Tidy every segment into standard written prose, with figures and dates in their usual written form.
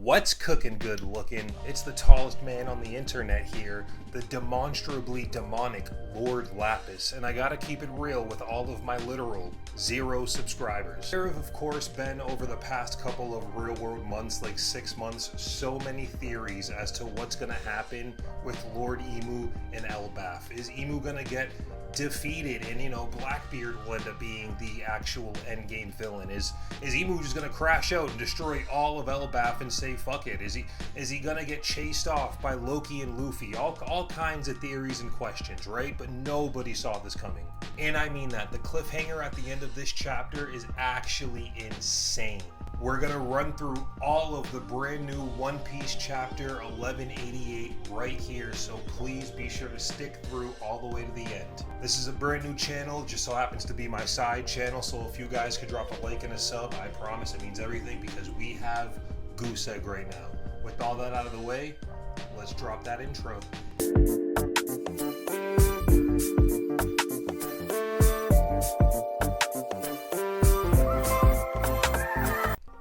What's cooking good looking? It's the tallest man on the internet here, the demonstrably demonic Lord Lapis, and I gotta keep it real with all of my literal 0 subscribers. There have of course been over the past couple of real world months, like 6 months, so many theories as to what's gonna happen with Lord Emu and ELBAF. Is Emu gonna get defeated and Blackbeard will end up being the actual endgame villain? Is Emu just gonna crash out and destroy all of ELBAF and say fuck it? Is he gonna get chased off by Loki and Luffy? All kinds of theories and questions, right? But nobody saw this coming. And I mean that. The cliffhanger at the end of this chapter is actually insane. We're gonna run through all of the brand new One Piece chapter 1188 right here, so please be sure to stick through all the way to the end. This is a brand new channel, just so happens to be my side channel, so if you guys could drop a like and a sub, I promise it means everything, because we have goose egg right now. With all that out of the way, let's drop that intro.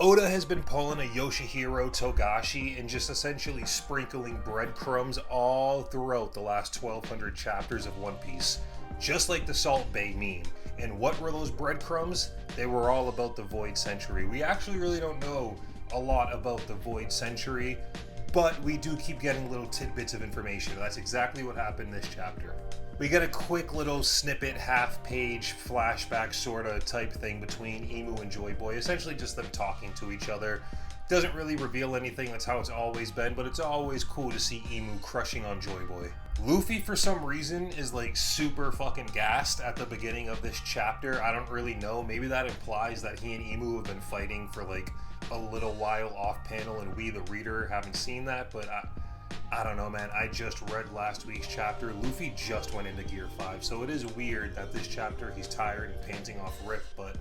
Oda has been pulling a Yoshihiro Togashi and just essentially sprinkling breadcrumbs all throughout the last 1200 chapters of One Piece, just like the Salt Bay meme. And what were those breadcrumbs? They were all about the Void Century. We actually really don't know a lot about the Void Century, but we do keep getting little tidbits of information. That's exactly what happened this chapter. We get a quick little snippet, half-page flashback sorta type thing between Emu and Joy Boy. Essentially just them talking to each other. Doesn't really reveal anything, that's how it's always been, but it's always cool to see Emu crushing on Joy Boy. Luffy, for some reason, is like super fucking gassed at the beginning of this chapter. I don't really know. Maybe that implies that he and Emu have been fighting for like a little while off panel and we, the reader, haven't seen that, but I don't know, man. I just read last week's chapter. Luffy just went into Gear 5, so it is weird that this chapter he's tired and panting off rip, but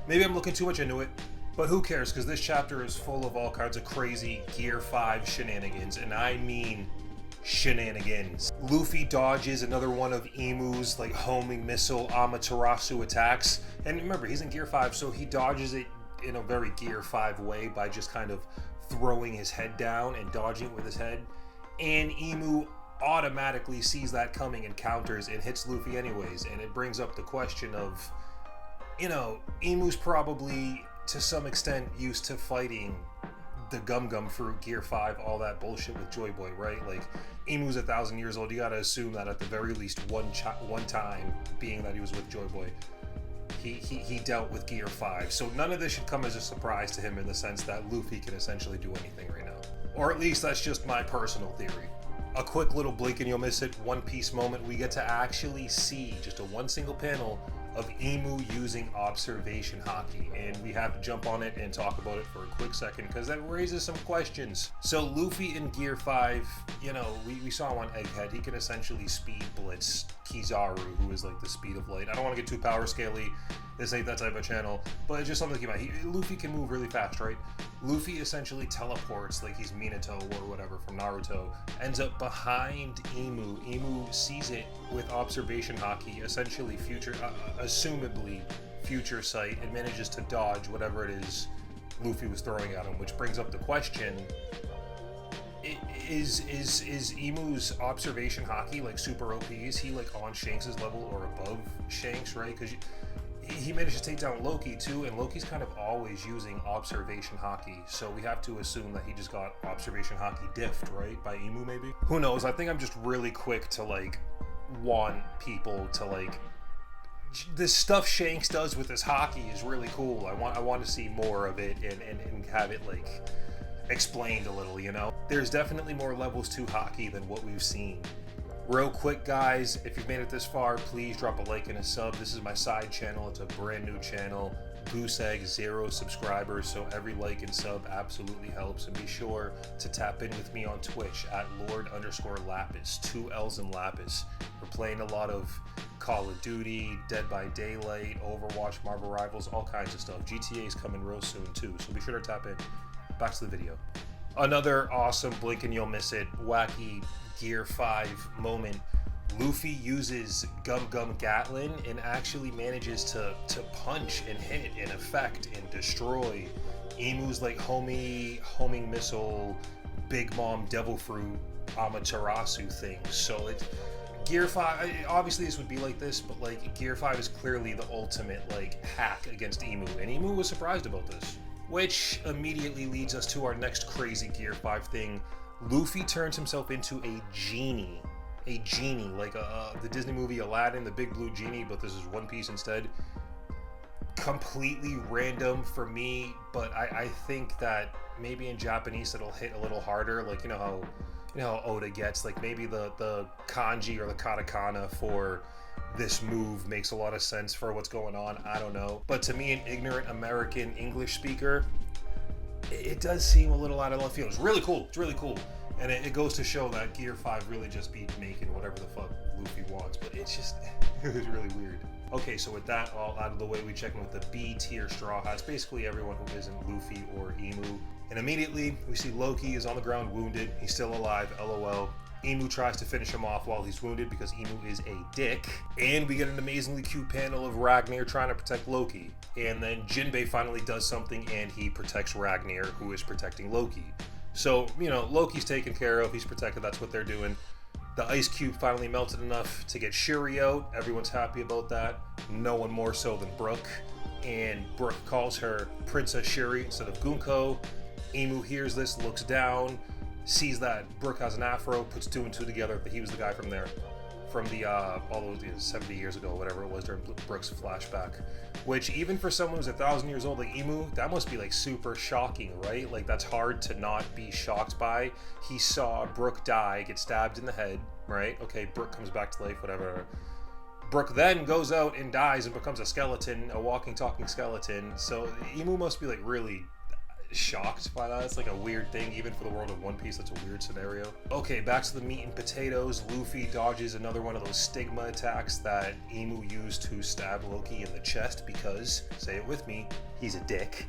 maybe I'm looking too much into it. But who cares, because this chapter is full of all kinds of crazy Gear 5 shenanigans, and I mean shenanigans. Luffy dodges another one of Emu's like homing missile Amaterasu attacks, and remember, he's in Gear 5, so he dodges it in a very Gear 5 way by just kind of throwing his head down and dodging it with his head. And Emu automatically sees that coming and counters and hits Luffy anyways, and it brings up the question of, Emu's probably to some extent used to fighting the Gum Fruit, Gear 5, all that bullshit with Joy Boy, right? Like, Emu's 1,000 years old, you gotta assume that at the very least one time, being that he was with Joy Boy, he dealt with Gear 5. So none of this should come as a surprise to him in the sense that Luffy can essentially do anything right now. Or at least that's just my personal theory. A quick little blink and you'll miss it One Piece moment. We get to actually see just a one single panel of Emu using observation hockey, and we have to jump on it and talk about it for a quick second because that raises some questions. So Luffy in Gear 5, we saw him on Egghead. He can essentially speed blitz Kizaru, who is like the speed of light. I don't want to get too power scaly. This ain't that type of channel, but it's just something to keep in mind. Luffy can move really fast, right? Luffy essentially teleports like he's Minato or whatever from Naruto, ends up behind Emu. Emu sees it with observation hockey, essentially assumably future sight, and manages to dodge whatever it is Luffy was throwing at him, which brings up the question, is Emu's observation hockey like super OP? Is he like on Shanks' level or above Shanks, right? Because he managed to take down Loki too, and Loki's kind of always using observation hockey, so we have to assume that he just got observation hockey diffed, right, by Emu maybe? Who knows? I think I'm just really quick to like want people to like, this stuff Shanks does with his hockey is really cool. I want to see more of it and have it like explained a little, There's definitely more levels to hockey than what we've seen. Real quick, guys, if you've made it this far, please drop a like and a sub. This is my side channel. It's a brand new channel. Goose egg, 0 subscribers, so every like and sub absolutely helps. And be sure to tap in with me on Twitch at Lord_Lapis, 2 L's in Lapis. We're playing a lot of Call of Duty, Dead by Daylight, Overwatch, Marvel Rivals, all kinds of stuff. GTA is coming real soon too, so be sure to tap in. Back to the video. Another awesome blink and you'll miss it, wacky Gear 5 moment. Luffy uses Gum Gatlin and actually manages to punch and hit and affect and destroy Emu's like homing missile, Big Mom Devil Fruit Amaterasu thing. So it's Gear 5, obviously this would be like this, but like Gear 5 is clearly the ultimate like hack against Emu, and Emu was surprised about this. Which immediately leads us to our next crazy Gear 5 thing. Luffy turns himself into a genie. A genie, like the Disney movie Aladdin, the big blue genie, but this is One Piece instead. Completely random for me, but I think that maybe in Japanese it'll hit a little harder, like you know how Oda gets, like maybe the kanji or the katakana for this move makes a lot of sense for what's going on. I don't know, but to me, an ignorant American English speaker, it does seem a little out of left field. It's really cool. It's really cool, and it goes to show that Gear 5 really just be making whatever the fuck Luffy wants. But it's just it was really weird. Okay, so with that all out of the way, we check in with the B tier Straw Hats, basically everyone who isn't Luffy or Emu. And immediately, we see Loki is on the ground wounded. He's still alive, LOL. Emu tries to finish him off while he's wounded because Emu is a dick. And we get an amazingly cute panel of Ragnar trying to protect Loki. And then Jinbei finally does something and he protects Ragnar, who is protecting Loki. So, you know, Loki's taken care of, he's protected, that's what they're doing. The ice cube finally melted enough to get Shuri out. Everyone's happy about that. No one more so than Brooke. And Brooke calls her Princess Shuri instead of Gunko. Emu hears this, looks down, sees that Brooke has an afro, puts two and two together that he was the guy from the all those 70 years ago, whatever it was, during Brooke's flashback. Which even for someone who's 1,000 years old like Emu, that must be like super shocking, right? Like that's hard to not be shocked by. He saw Brooke die, get stabbed in the head, right? Okay, Brooke comes back to life, whatever. Brooke then goes out and dies and becomes a skeleton, a walking, talking skeleton. So Emu must be like really shocked by that. It's like a weird thing, even for the world of One Piece. That's a weird scenario. Okay, back to the meat and potatoes. Luffy dodges another one of those stigma attacks that Emu used to stab Loki in the chest because, say it with me, he's a dick.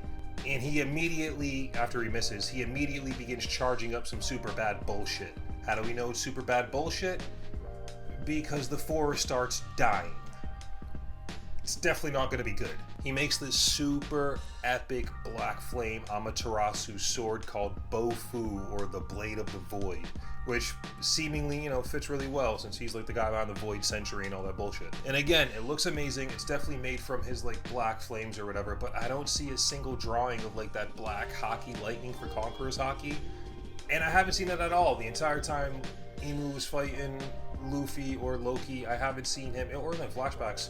And he immediately, after he misses, he immediately begins charging up some super bad bullshit. How do we know it's super bad bullshit? Because the forest starts dying. It's definitely not going to be good. He makes this super epic black flame Amaterasu sword called Bofu, or the Blade of the Void, which seemingly, you know, fits really well since he's like the guy behind the Void Century and all that bullshit. And again, it looks amazing. It's definitely made from his like black flames or whatever, but I don't see a single drawing of like that black hockey lightning for Conqueror's Hockey. And I haven't seen it at all the entire time Emu was fighting Luffy or Loki. I haven't seen him, or in like flashbacks.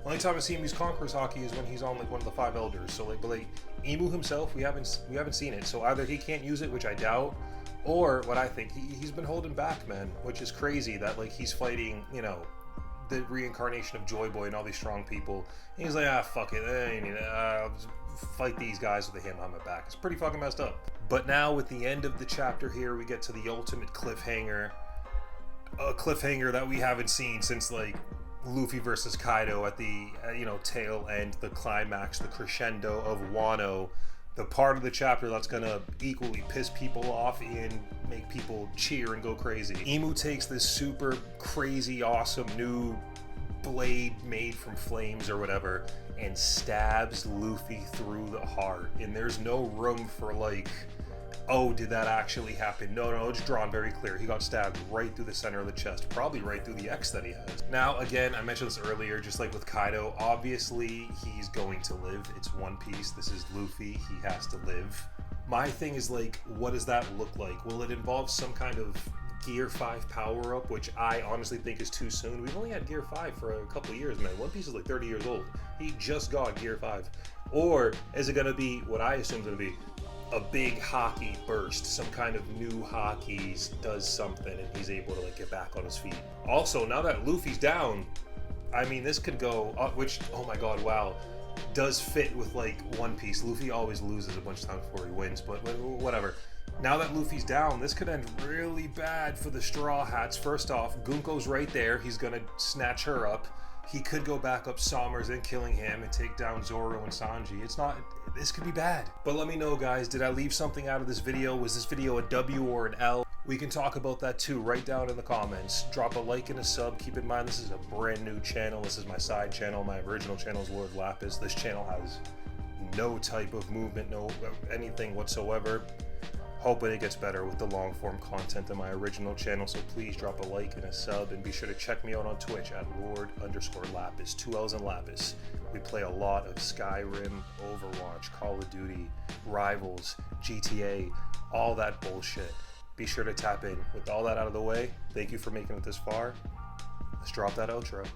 Only time I've seen him use Conqueror's Hockey is when he's on like one of the 5 elders. So like, but like Emu himself, we haven't seen it. So either he can't use it, which I doubt, or what I think he's been holding back, man. Which is crazy that like he's fighting, you know, the reincarnation of Joy Boy and all these strong people. And he's like, fuck it, I'll just fight these guys with a hammer on my back. It's pretty fucking messed up. But now with the end of the chapter here, we get to the ultimate cliffhanger. A cliffhanger that we haven't seen since like Luffy versus Kaido at the tail end, the climax, the crescendo of Wano, the part of the chapter that's gonna equally piss people off and make people cheer and go crazy. Emu takes this super crazy awesome new blade made from flames or whatever and stabs Luffy through the heart, and there's no room for like, oh, did that actually happen? No, it's drawn very clear. He got stabbed right through the center of the chest, probably right through the X that he has. Now, again, I mentioned this earlier, just like with Kaido, obviously he's going to live. It's One Piece. This is Luffy. He has to live. My thing is like, what does that look like? Will it involve some kind of Gear 5 power-up, which I honestly think is too soon? We've only had Gear 5 for a couple of years, man. One Piece is like 30 years old. He just got Gear 5. Or is it going to be what I assume it's going to be? A big hockey burst, some kind of new hockey does something and he's able to like get back on his feet. Also, now that Luffy's down, I mean, this could go, which, oh my god, wow, does fit with like One Piece. Luffy always loses a bunch of times before he wins, but whatever. Now that Luffy's down, this could end really bad for the Straw Hats. First off, Gunko's right there. He's gonna snatch her up. He could go back up Sommers and killing him and take down Zoro and Sanji. This could be bad. But let me know, guys, did I leave something out of this video? Was this video a W or an L? We can talk about that too. Write down in the comments. Drop a like and a sub. Keep in mind, this is a brand new channel. This is my side channel. My original channel is Lord Lapis. This channel has no type of movement, no anything whatsoever. Hoping it gets better with the long form content on my original channel, so please drop a like and a sub, and be sure to check me out on Twitch at Lord_Lapis, 2 L's in Lapis. We play a lot of Skyrim, Overwatch, Call of Duty, Rivals, GTA, all that bullshit. Be sure to tap in. With all that out of the way, thank you for making it this far. Let's drop that outro.